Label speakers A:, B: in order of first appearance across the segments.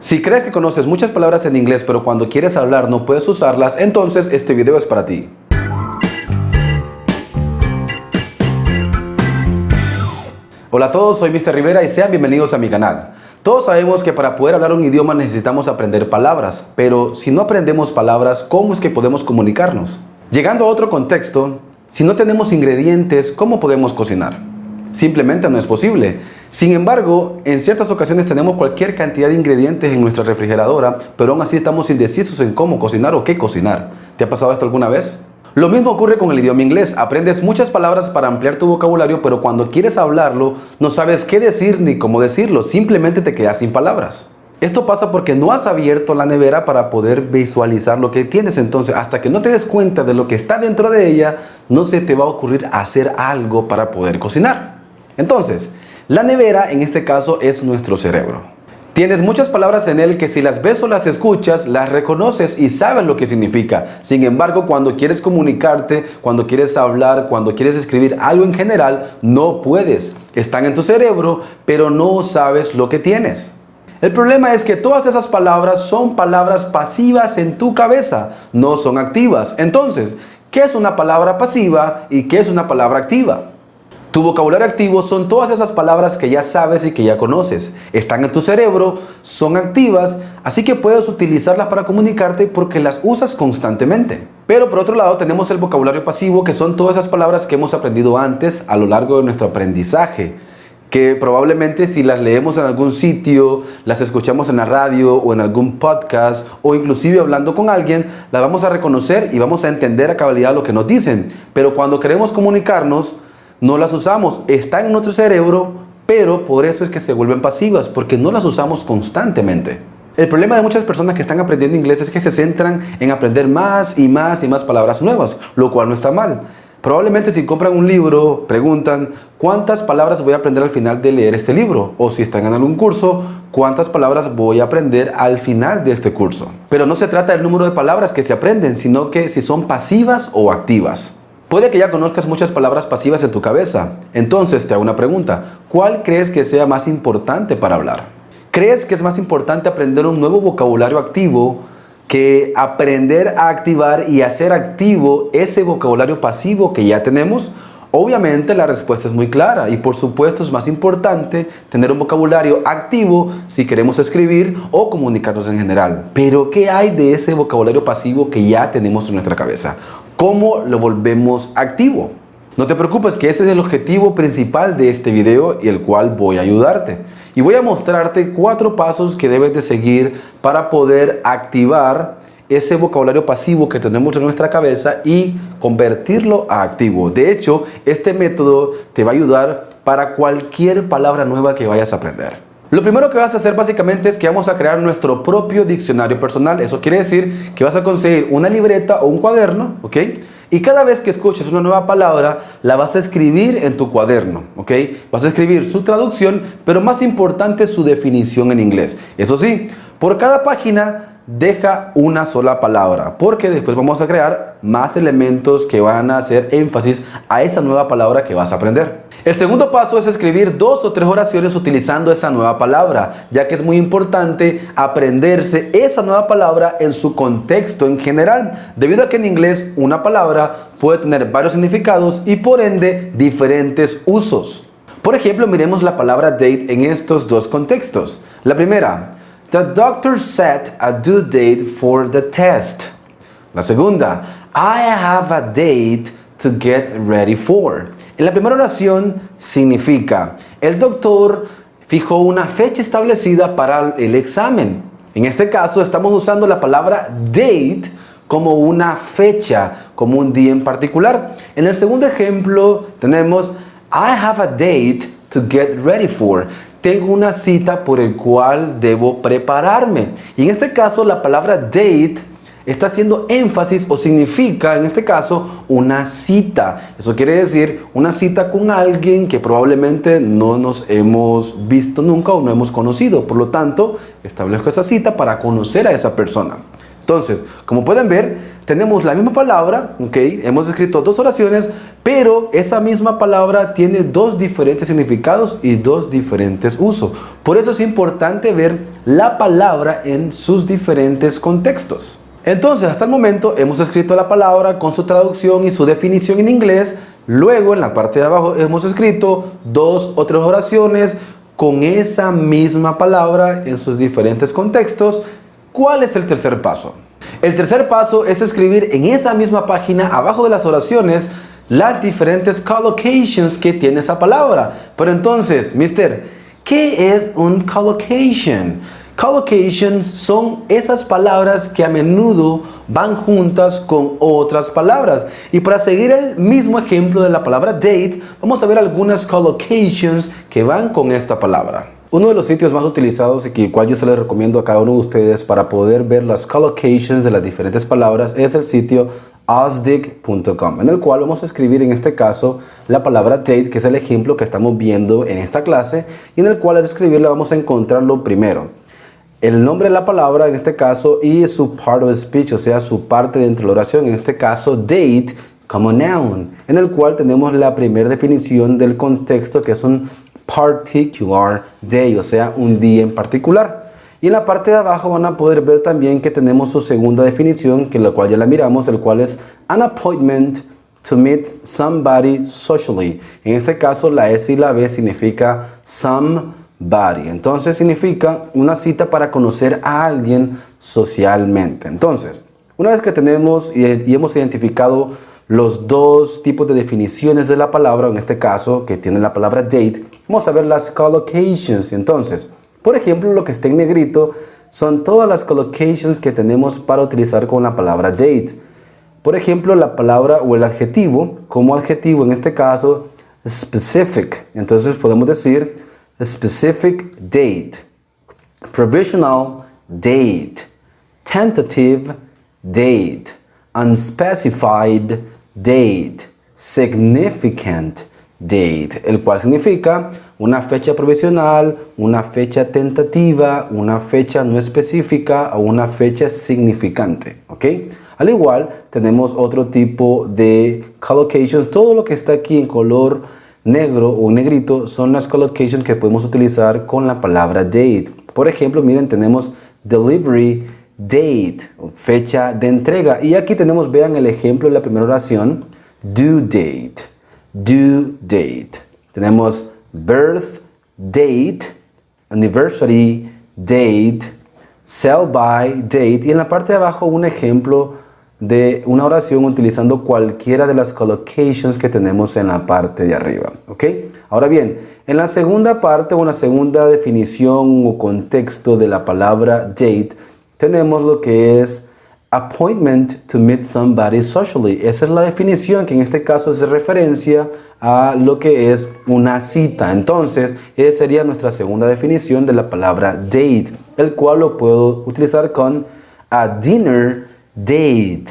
A: Si crees que conoces muchas palabras en inglés, pero cuando quieres hablar no puedes usarlas, entonces este video es para ti. Hola a todos, soy Mr. Rivera y sean bienvenidos a mi canal. Todos sabemos que para poder hablar un idioma necesitamos aprender palabras, pero si no aprendemos palabras, ¿cómo es que podemos comunicarnos? Llegando a otro contexto, si no tenemos ingredientes, ¿cómo podemos cocinar? Simplemente no es posible. Sin embargo, en ciertas ocasiones tenemos cualquier cantidad de ingredientes en nuestra refrigeradora, pero aún así estamos indecisos en cómo cocinar o qué cocinar. ¿Te ha pasado esto alguna vez? Lo mismo ocurre con el idioma inglés. Aprendes muchas palabras para ampliar tu vocabulario, pero cuando quieres hablarlo, no sabes qué decir ni cómo decirlo. Simplemente te quedas sin palabras. Esto pasa porque no has abierto la nevera para poder visualizar lo que tienes. Entonces, hasta que no te des cuenta de lo que está dentro de ella, no se te va a ocurrir hacer algo para poder cocinar. Entonces, la nevera en este caso es nuestro cerebro. Tienes muchas palabras en él que si las ves o las escuchas, las reconoces y sabes lo que significa. Sin embargo, cuando quieres comunicarte, cuando quieres hablar, cuando quieres escribir algo en general, no puedes. Están en tu cerebro, pero no sabes lo que tienes. El problema es que todas esas palabras son palabras pasivas en tu cabeza, no son activas. Entonces, ¿qué es una palabra pasiva y qué es una palabra activa? Tu vocabulario activo son todas esas palabras que ya sabes y que ya conoces. Están en tu cerebro, son activas, así que puedes utilizarlas para comunicarte porque las usas constantemente. Pero por otro lado tenemos el vocabulario pasivo, que son todas esas palabras que hemos aprendido antes a lo largo de nuestro aprendizaje, que probablemente si las leemos en algún sitio, las escuchamos en la radio o en algún podcast o inclusive hablando con alguien, las vamos a reconocer y vamos a entender a cabalidad lo que nos dicen. Pero cuando queremos comunicarnos, no las usamos, están en nuestro cerebro, pero por eso es que se vuelven pasivas, porque no las usamos constantemente. El problema de muchas personas que están aprendiendo inglés es que se centran en aprender más y más y más palabras nuevas, lo cual no está mal. Probablemente si compran un libro, preguntan ¿cuántas palabras voy a aprender al final de leer este libro? O si están en algún curso, ¿cuántas palabras voy a aprender al final de este curso? Pero no se trata del número de palabras que se aprenden, sino que si son pasivas o activas. Puede que ya conozcas muchas palabras pasivas en tu cabeza. Entonces te hago una pregunta. ¿Cuál crees que sea más importante para hablar? ¿Crees que es más importante aprender un nuevo vocabulario activo que aprender a activar y hacer activo ese vocabulario pasivo que ya tenemos? Obviamente la respuesta es muy clara y por supuesto es más importante tener un vocabulario activo si queremos escribir o comunicarnos en general. Pero ¿qué hay de ese vocabulario pasivo que ya tenemos en nuestra cabeza? ¿Cómo lo volvemos activo? No te preocupes, que ese es el objetivo principal de este video y el cual voy a ayudarte. Y voy a mostrarte 4 pasos que debes de seguir para poder activar ese vocabulario pasivo que tenemos en nuestra cabeza y convertirlo a activo. De hecho, este método te va a ayudar para cualquier palabra nueva que vayas a aprender. Lo primero que vas a hacer básicamente es que vamos a crear nuestro propio diccionario personal. Eso quiere decir que vas a conseguir una libreta o un cuaderno, ¿ok? Y cada vez que escuches una nueva palabra, la vas a escribir en tu cuaderno, ¿ok? Vas a escribir su traducción, pero más importante su definición en inglés. Eso sí, por cada página deja una sola palabra, porque después vamos a crear más elementos que van a hacer énfasis a esa nueva palabra que vas a aprender. El segundo paso es escribir 2 o 3 oraciones utilizando esa nueva palabra, ya que es muy importante aprenderse esa nueva palabra en su contexto en general, debido a que en inglés una palabra puede tener varios significados y por ende diferentes usos. Por ejemplo, miremos la palabra date en estos 2 contextos. La primera, the doctor set a due date for the test. La segunda, I have a date to get ready for. En la primera oración significa, el doctor fijó una fecha establecida para el examen. En este caso estamos usando la palabra date como una fecha, como un día en particular. En el segundo ejemplo tenemos, I have a date to get ready for. Tengo una cita por el cual debo prepararme. Y en este caso la palabra date está haciendo énfasis o significa en este caso una cita. Eso quiere decir una cita con alguien que probablemente no nos hemos visto nunca o no hemos conocido. Por lo tanto, establezco esa cita para conocer a esa persona. Entonces, como pueden ver, tenemos la misma palabra, ¿ok? Hemos escrito 2 oraciones, pero esa misma palabra tiene 2 diferentes significados y 2 diferentes usos. Por eso es importante ver la palabra en sus diferentes contextos. Entonces, hasta el momento hemos escrito la palabra con su traducción y su definición en inglés. Luego, en la parte de abajo, hemos escrito 2 o 3 oraciones con esa misma palabra en sus diferentes contextos. ¿Cuál es el tercer paso? El tercer paso es escribir en esa misma página, abajo de las oraciones, las diferentes collocations que tiene esa palabra. Pero entonces, ¿qué es un collocation? Collocations son esas palabras que a menudo van juntas con otras palabras. Y para seguir el mismo ejemplo de la palabra date, vamos a ver algunas collocations que van con esta palabra. Uno de los sitios más utilizados y el cual yo se les recomiendo a cada uno de ustedes para poder ver las collocations de las diferentes palabras es el sitio osdig.com, en el cual vamos a escribir en este caso la palabra date, que es el ejemplo que estamos viendo en esta clase, y en el cual al escribirla vamos a encontrar lo primero: el nombre de la palabra en este caso y su part of speech, o sea, su parte dentro de la oración, en este caso date como noun, en el cual tenemos la primera definición del contexto, que es un particular day, o sea, un día en particular. Y en la parte de abajo van a poder ver también que tenemos su segunda definición, que la cual ya la miramos, el cual es an appointment to meet somebody socially. En este caso la S y la B significa somebody. Entonces significa una cita para conocer a alguien socialmente. Entonces, una vez que tenemos y hemos identificado los 2 tipos de definiciones de la palabra, en este caso que tiene la palabra date, vamos a ver las collocations. Entonces, por ejemplo, lo que está en negrito son todas las collocations que tenemos para utilizar con la palabra date. Por ejemplo, la palabra o el adjetivo, como adjetivo en este caso, specific. Entonces podemos decir specific date, provisional date, tentative date, unspecified date, significant date, el cual significa una fecha provisional, una fecha tentativa, una fecha no específica o una fecha significante, ¿ok? Al igual, tenemos otro tipo de collocations. Todo lo que está aquí en color negro o negrito son las collocations que podemos utilizar con la palabra date. Por ejemplo, miren, tenemos delivery date, fecha de entrega. Y aquí tenemos, vean el ejemplo de la primera oración, due date, due date. Tenemos birth date, anniversary date, sell by date. Y en la parte de abajo un ejemplo de una oración utilizando cualquiera de las collocations que tenemos en la parte de arriba, ¿ok? Ahora bien, en la segunda parte o en la segunda definición o contexto de la palabra date, tenemos lo que es appointment to meet somebody socially. Esa es la definición que en este caso hace referencia a lo que es una cita. Entonces, esa sería nuestra segunda definición de la palabra date, el cual lo puedo utilizar con a dinner date,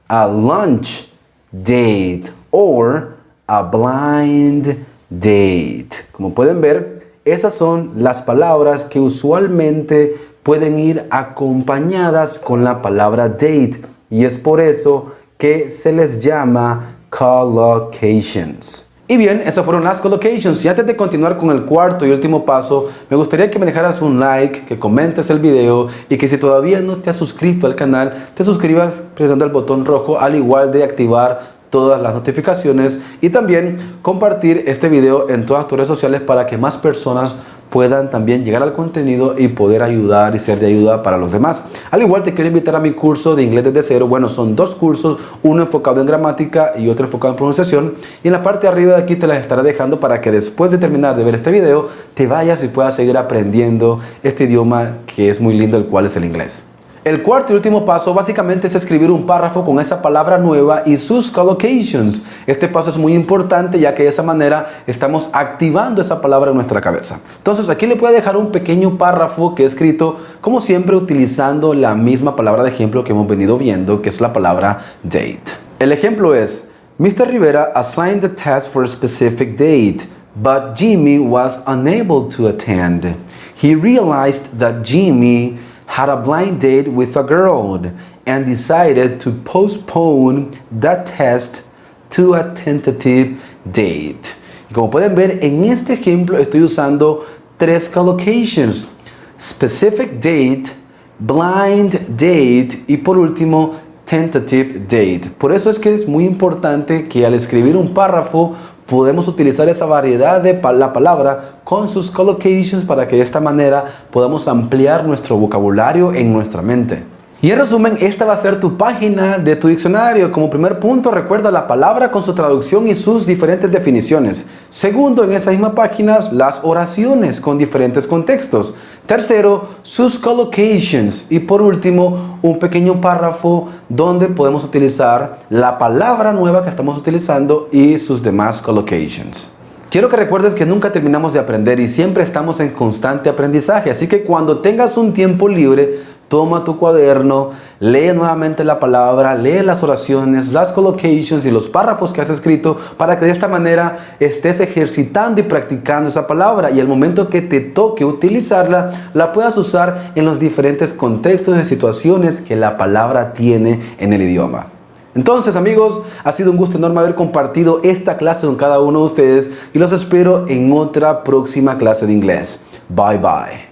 A: a lunch date, or a blind date. Como pueden ver, esas son las palabras que usualmente pueden ir acompañadas con la palabra date, y es por eso que se les llama collocations. Y bien, esas fueron las collocations. Y antes de continuar con el cuarto y último paso, me gustaría que me dejaras un like, que comentes el video y que si todavía no te has suscrito al canal, te suscribas presionando el botón rojo, al igual de activar todas las notificaciones, y también compartir este video en todas tus redes sociales para que más personas puedan también llegar al contenido y poder ayudar y ser de ayuda para los demás. Al igual, te quiero invitar a mi curso de inglés desde cero. Bueno, son 2 cursos, uno enfocado en gramática y otro enfocado en pronunciación, y en la parte de arriba de aquí te las estaré dejando para que después de terminar de ver este video te vayas y puedas seguir aprendiendo este idioma que es muy lindo, el cual es el inglés. El cuarto y último paso básicamente es escribir un párrafo con esa palabra nueva y sus collocations. Este paso es muy importante, ya que de esa manera estamos activando esa palabra en nuestra cabeza. Entonces aquí le voy a dejar un pequeño párrafo que he escrito, como siempre, utilizando la misma palabra de ejemplo que hemos venido viendo, que es la palabra date. El ejemplo es: Mr. Rivera assigned the test for a specific date, but Jimmy was unable to attend. He realized that Jimmy had a blind date with a girl and decided to postpone that test to a tentative date. Y como pueden ver, en este ejemplo estoy usando 3 collocations: specific date, blind date y por último, tentative date. Por eso es que es muy importante que al escribir un párrafo podemos utilizar esa variedad de la palabra con sus collocations para que de esta manera podamos ampliar nuestro vocabulario en nuestra mente. Y en resumen, esta va a ser tu página de tu diccionario. Como primer punto, recuerda la palabra con su traducción y sus diferentes definiciones. Segundo, en esa misma página, las oraciones con diferentes contextos. Tercero, sus collocations. Y por último, un pequeño párrafo donde podemos utilizar la palabra nueva que estamos utilizando y sus demás collocations. Quiero que recuerdes que nunca terminamos de aprender y siempre estamos en constante aprendizaje. Así que cuando tengas un tiempo libre, toma tu cuaderno, lee nuevamente la palabra, lee las oraciones, las collocations y los párrafos que has escrito para que de esta manera estés ejercitando y practicando esa palabra y al momento que te toque utilizarla, la puedas usar en los diferentes contextos y situaciones que la palabra tiene en el idioma. Entonces, amigos, ha sido un gusto enorme haber compartido esta clase con cada uno de ustedes y los espero en otra próxima clase de inglés. Bye bye.